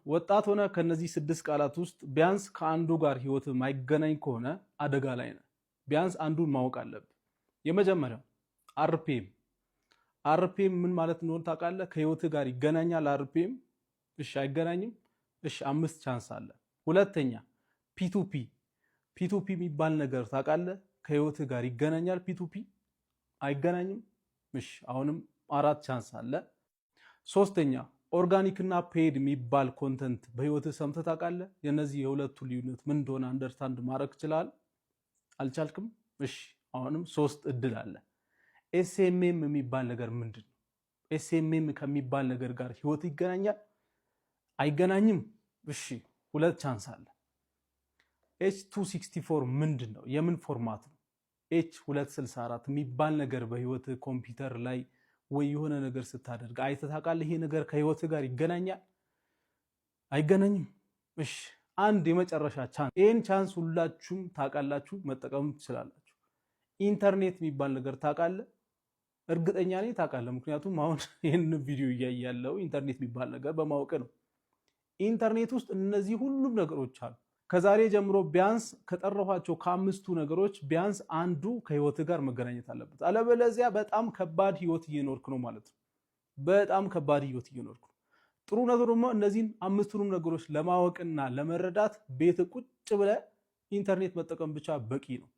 ወጣት ሆነ ከነዚህ 6 ቃላት ውስጥ ቢያንስ ከአንዱ ጋር ህይወት ማይገናኝ ከሆነ አደጋ ላይ ነህ። ቢያንስ አንዱን ማወቅ አለብህ። የመጀመሪያው አርፒኤም። አርፒኤም ምን ማለት እንደሆነ ታውቃለህ? ከህይወት ጋር ይገናኛል አርፒኤም? እሺ አይገናኝም? እሺ 5 ቻንስ አለ። ሁለተኛ ፒቱፒ። ፒቱፒ የሚባል ነገር ታውቃለህ? ከህይወት ጋር ይገናኛል ፒቱፒ? አይገናኝም? እሺ አሁንም 4 ቻንስ አለ። ሶስተኛ ኦርጋኒክ እና ፔድ የሚባል ኮንተንት በህይወትህ ሰምተህ ታውቃለህ? የነዚህ የሁለቱ ልዩነት ምን እንደሆነ አንደርስታንድ ማድረግ ይችላል? አልቻልክም? እሺ አሁንም 3 እድል አለ። ኤስኤምኤም የሚባል ነገር ምንድን ነው? ኤስኤምኤም ከሚባል ነገር ጋር ህይወት ይገናኛል? አይገናኝም? እሺ 2 ቻንስ አለ። ኤች264 ምንድን ነው? የምን ፎርማት ነው? ኤች264 የሚባል ነገር በህይወት ኮምፒውተር ላይ ወይ የሆነ ነገር ስታደርግ አይተህ ታውቃለህ? ይሄ ነገር ከህይወት ጋር ይገናኛል? አይገናኝም? እሺ አንድ የመጨረሻ ቻንስ። ይሄን ቻንስ ሁላችሁም ታውቃላችሁ፣ መጠቀም ትችላላችሁ። ኢንተርኔት የሚባል ነገር ታውቃለህ? እርግጠኛ ነኝ ታውቃለህ። ምክንያቱም አሁን ይሄን ቪዲዮ እያየ ያለው ኢንተርኔት የሚባል ነገር በማወቅ ነው። ኢንተርኔት ውስጥ እነዚህ ሁሉም ነገሮች አሉ። ከዛሬ ጀምሮ ቢያንስ ከጠረኋቸው ከ5ቱ ነገሮች ቢያንስ አንዱ ከህይወት ጋር መገናኘት አለበት። አለበለዚያ በጣም ከባድ ህይወት እየኖርክ ነው ማለት ነው። በጣም ከባድ ህይወት እየኖርክ ነው። ጥሩ ነገር ደግሞ እነዚህን 5ቱንም ነገሮች ለማወቅና ለመረዳት ቤት ቁጭ ብለህ ኢንተርኔት መጠቀም ብቻ በቂ ነው።